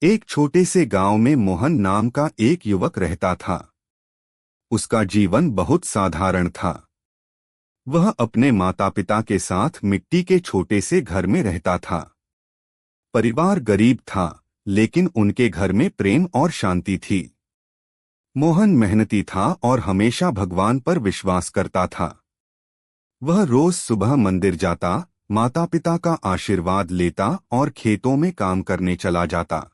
एक छोटे से गांव में मोहन नाम का एक युवक रहता था। उसका जीवन बहुत साधारण था। वह अपने माता पिता के साथ मिट्टी के छोटे से घर में रहता था। परिवार गरीब था, लेकिन उनके घर में प्रेम और शांति थी। मोहन मेहनती था और हमेशा भगवान पर विश्वास करता था। वह रोज सुबह मंदिर जाता, माता पिता का आशीर्वाद लेता और खेतों में काम करने चला जाता।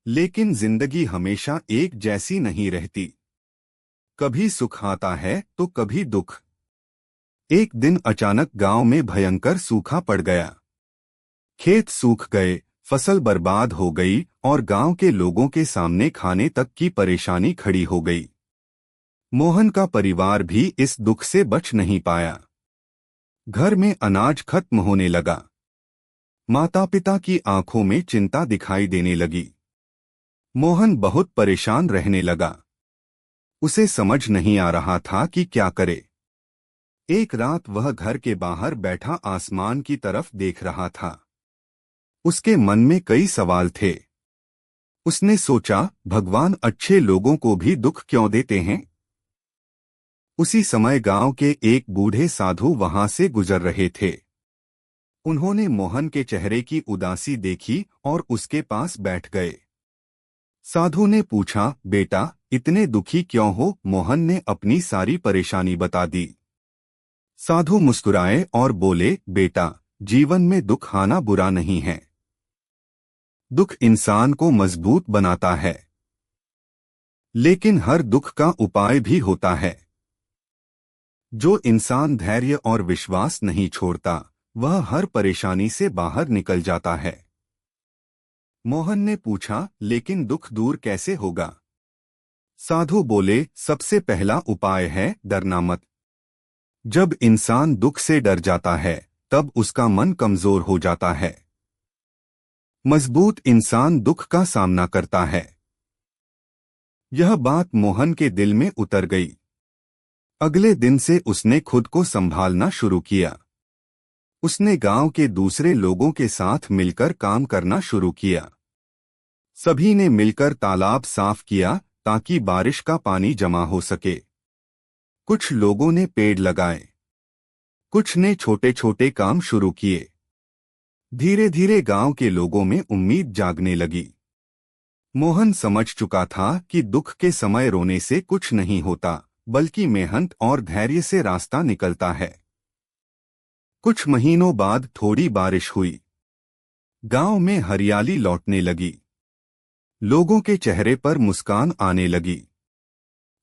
लेकिन जिंदगी हमेशा एक जैसी नहीं रहती। कभी सुख आता है तो कभी दुख। एक दिन अचानक गांव में भयंकर सूखा पड़ गया। खेत सूख गए, फसल बर्बाद हो गई और गांव के लोगों के सामने खाने तक की परेशानी खड़ी हो गई। मोहन का परिवार भी इस दुख से बच नहीं पाया। घर में अनाज खत्म होने लगा। माता पिता की आंखों में चिंता दिखाई देने लगी। मोहन बहुत परेशान रहने लगा। उसे समझ नहीं आ रहा था कि क्या करे। एक रात वह घर के बाहर बैठा आसमान की तरफ देख रहा था। उसके मन में कई सवाल थे। उसने सोचा, भगवान अच्छे लोगों को भी दुख क्यों देते हैं? उसी समय गांव के एक बूढ़े साधु वहां से गुजर रहे थे। उन्होंने मोहन के चेहरे की उदासी देखी और उसके पास बैठ गए। साधु ने पूछा, बेटा, इतने दुखी क्यों हो? मोहन ने अपनी सारी परेशानी बता दी। साधु मुस्कुराए और बोले, बेटा, जीवन में दुख आना बुरा नहीं है। दुख इंसान को मजबूत बनाता है। लेकिन हर दुख का उपाय भी होता है। जो इंसान धैर्य और विश्वास नहीं छोड़ता, वह हर परेशानी से बाहर निकल जाता है। मोहन ने पूछा, लेकिन दुख दूर कैसे होगा? साधु बोले, सबसे पहला उपाय है डरना मत। जब इंसान दुख से डर जाता है, तब उसका मन कमजोर हो जाता है। मजबूत इंसान दुख का सामना करता है। यह बात मोहन के दिल में उतर गई। अगले दिन से उसने खुद को संभालना शुरू किया। उसने गांव के दूसरे लोगों के साथ मिलकर काम करना शुरू किया। सभी ने मिलकर तालाब साफ किया ताकि बारिश का पानी जमा हो सके। कुछ लोगों ने पेड़ लगाए। कुछ ने छोटे छोटे काम शुरू किए। धीरे धीरे गांव के लोगों में उम्मीद जागने लगी। मोहन समझ चुका था कि दुख के समय रोने से कुछ नहीं होता, बल्कि मेहनत और धैर्य से रास्ता निकलता है। कुछ महीनों बाद थोड़ी बारिश हुई। गांव में हरियाली लौटने लगी। लोगों के चेहरे पर मुस्कान आने लगी।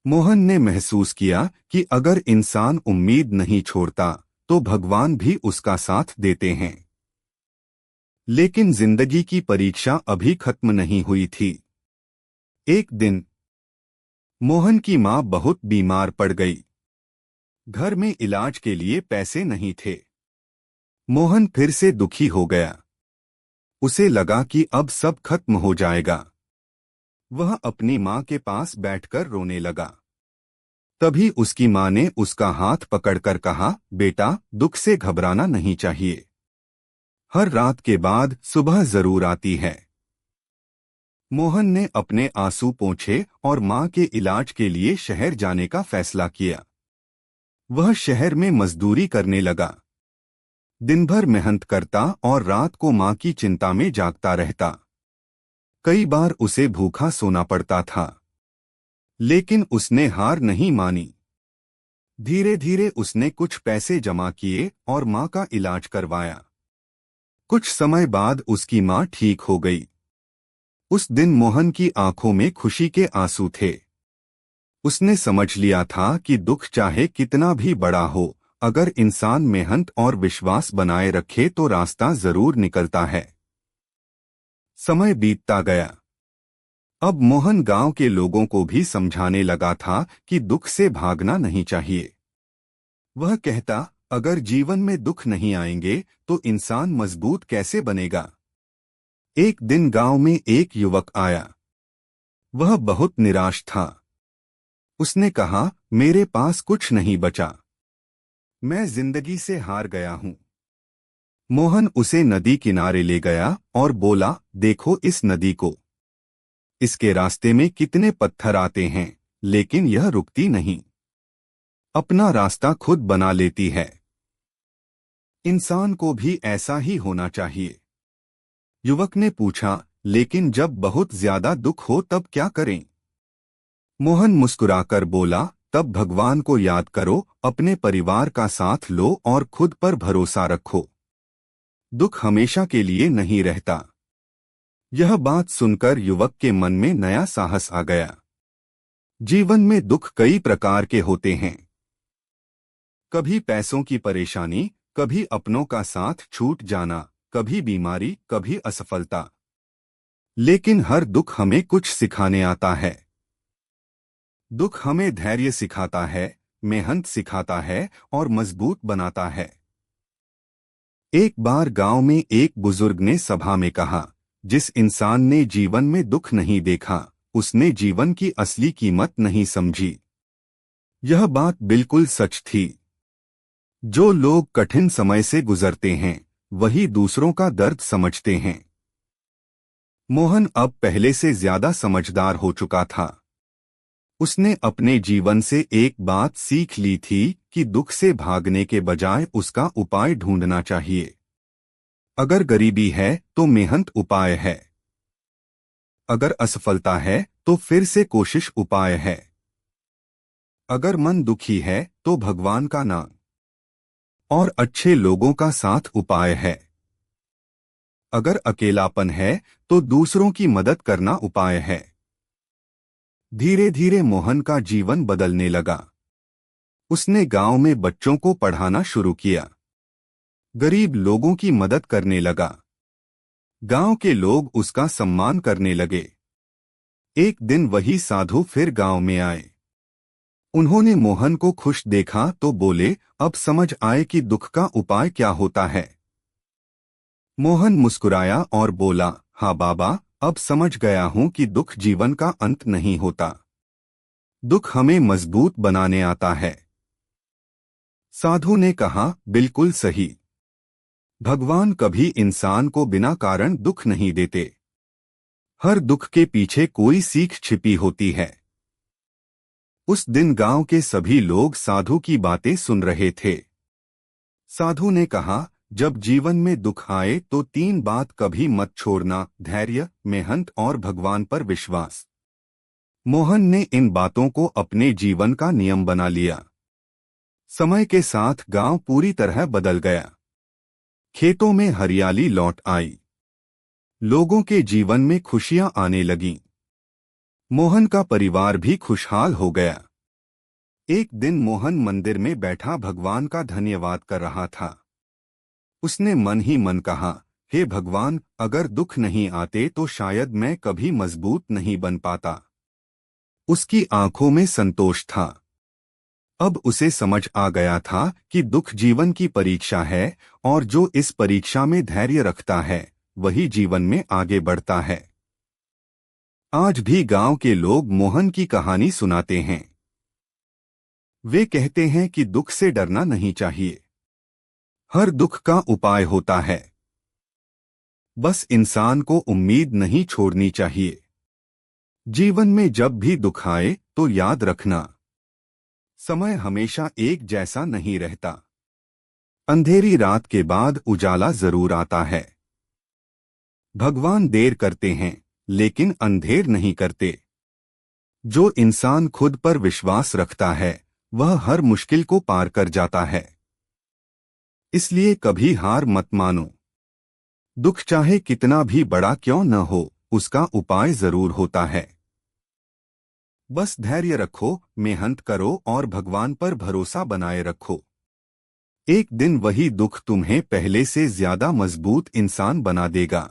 मोहन ने महसूस किया कि अगर इंसान उम्मीद नहीं छोड़ता, तो भगवान भी उसका साथ देते हैं। लेकिन जिंदगी की परीक्षा अभी खत्म नहीं हुई थी। एक दिन मोहन की मां बहुत बीमार पड़ गई। घर में इलाज के लिए पैसे नहीं थे। मोहन फिर से दुखी हो गया। उसे लगा कि अब सब खत्म हो जाएगा। वह अपनी मां के पास बैठकर रोने लगा। तभी उसकी मां ने उसका हाथ पकड़कर कहा, बेटा, दुख से घबराना नहीं चाहिए। हर रात के बाद सुबह जरूर आती है। मोहन ने अपने आंसू पोंछे और मां के इलाज के लिए शहर जाने का फैसला किया। वह शहर में मजदूरी करने लगा। दिन भर मेहनत करता और रात को मां की चिंता में जागता रहता। कई बार उसे भूखा सोना पड़ता था, लेकिन उसने हार नहीं मानी। धीरे धीरे उसने कुछ पैसे जमा किए और मां का इलाज करवाया। कुछ समय बाद उसकी मां ठीक हो गई। उस दिन मोहन की आंखों में खुशी के आंसू थे। उसने समझ लिया था कि दुख चाहे कितना भी बड़ा हो, अगर इंसान मेहनत और विश्वास बनाए रखे तो रास्ता जरूर निकलता है। समय बीतता गया। अब मोहन गांव के लोगों को भी समझाने लगा था कि दुख से भागना नहीं चाहिए। वह कहता, अगर जीवन में दुख नहीं आएंगे तो इंसान मजबूत कैसे बनेगा? एक दिन गांव में एक युवक आया। वह बहुत निराश था। उसने कहा, मेरे पास कुछ नहीं बचा। मैं जिंदगी से हार गया हूं। मोहन उसे नदी किनारे ले गया और बोला, देखो इस नदी को। इसके रास्ते में कितने पत्थर आते हैं, लेकिन यह रुकती नहीं, अपना रास्ता खुद बना लेती है। इंसान को भी ऐसा ही होना चाहिए। युवक ने पूछा, लेकिन जब बहुत ज्यादा दुख हो तब क्या करें? मोहन मुस्कुराकर बोला, तब भगवान को याद करो, अपने परिवार का साथ लो और खुद पर भरोसा रखो। दुख हमेशा के लिए नहीं रहता। यह बात सुनकर युवक के मन में नया साहस आ गया। जीवन में दुख कई प्रकार के होते हैं। कभी पैसों की परेशानी, कभी अपनों का साथ छूट जाना, कभी बीमारी, कभी असफलता। लेकिन हर दुख हमें कुछ सिखाने आता है। दुख हमें धैर्य सिखाता है, मेहनत सिखाता है और मजबूत बनाता है। एक बार गांव में एक बुजुर्ग ने सभा में कहा, जिस इंसान ने जीवन में दुख नहीं देखा, उसने जीवन की असली कीमत नहीं समझी। यह बात बिल्कुल सच थी। जो लोग कठिन समय से गुजरते हैं, वही दूसरों का दर्द समझते हैं। मोहन अब पहले से ज्यादा समझदार हो चुका था। उसने अपने जीवन से एक बात सीख ली थी कि दुख से भागने के बजाय उसका उपाय ढूंढना चाहिए। अगर गरीबी है तो मेहनत उपाय है। अगर असफलता है तो फिर से कोशिश उपाय है। अगर मन दुखी है तो भगवान का नाम और अच्छे लोगों का साथ उपाय है। अगर अकेलापन है तो दूसरों की मदद करना उपाय है। धीरे धीरे मोहन का जीवन बदलने लगा। उसने गांव में बच्चों को पढ़ाना शुरू किया, गरीब लोगों की मदद करने लगा। गांव के लोग उसका सम्मान करने लगे। एक दिन वही साधु फिर गांव में आए। उन्होंने मोहन को खुश देखा तो बोले, अब समझ आए कि दुख का उपाय क्या होता है। मोहन मुस्कुराया और बोला, हाँ बाबा, अब समझ गया हूं कि दुख जीवन का अंत नहीं होता। दुख हमें मजबूत बनाने आता है। साधु ने कहा, बिल्कुल सही। भगवान कभी इंसान को बिना कारण दुख नहीं देते। हर दुख के पीछे कोई सीख छिपी होती है। उस दिन गांव के सभी लोग साधु की बातें सुन रहे थे। साधु ने कहा, जब जीवन में दुख आए तो 3 बात कभी मत छोड़ना, धैर्य, मेहनत और भगवान पर विश्वास। मोहन ने इन बातों को अपने जीवन का नियम बना लिया। समय के साथ गांव पूरी तरह बदल गया। खेतों में हरियाली लौट आई। लोगों के जीवन में खुशियां आने लगीं। मोहन का परिवार भी खुशहाल हो गया। एक दिन मोहन मंदिर में बैठा भगवान का धन्यवाद कर रहा था। उसने मन ही मन कहा, हे भगवान, अगर दुख नहीं आते तो शायद मैं कभी मजबूत नहीं बन पाता। उसकी आंखों में संतोष था। अब उसे समझ आ गया था कि दुख जीवन की परीक्षा है और जो इस परीक्षा में धैर्य रखता है, वही जीवन में आगे बढ़ता है। आज भी गांव के लोग मोहन की कहानी सुनाते हैं। वे कहते हैं कि दुख से डरना नहीं चाहिए। हर दुख का उपाय होता है। बस इंसान को उम्मीद नहीं छोड़नी चाहिए। जीवन में जब भी दुख आए तो याद रखना, समय हमेशा एक जैसा नहीं रहता। अंधेरी रात के बाद उजाला जरूर आता है। भगवान देर करते हैं, लेकिन अंधेर नहीं करते। जो इंसान खुद पर विश्वास रखता है, वह हर मुश्किल को पार कर जाता है। इसलिए कभी हार मत मानो। दुख चाहे कितना भी बड़ा क्यों न हो, उसका उपाय जरूर होता है। बस धैर्य रखो, मेहनत करो और भगवान पर भरोसा बनाए रखो। एक दिन वही दुख तुम्हें पहले से ज्यादा मजबूत इंसान बना देगा।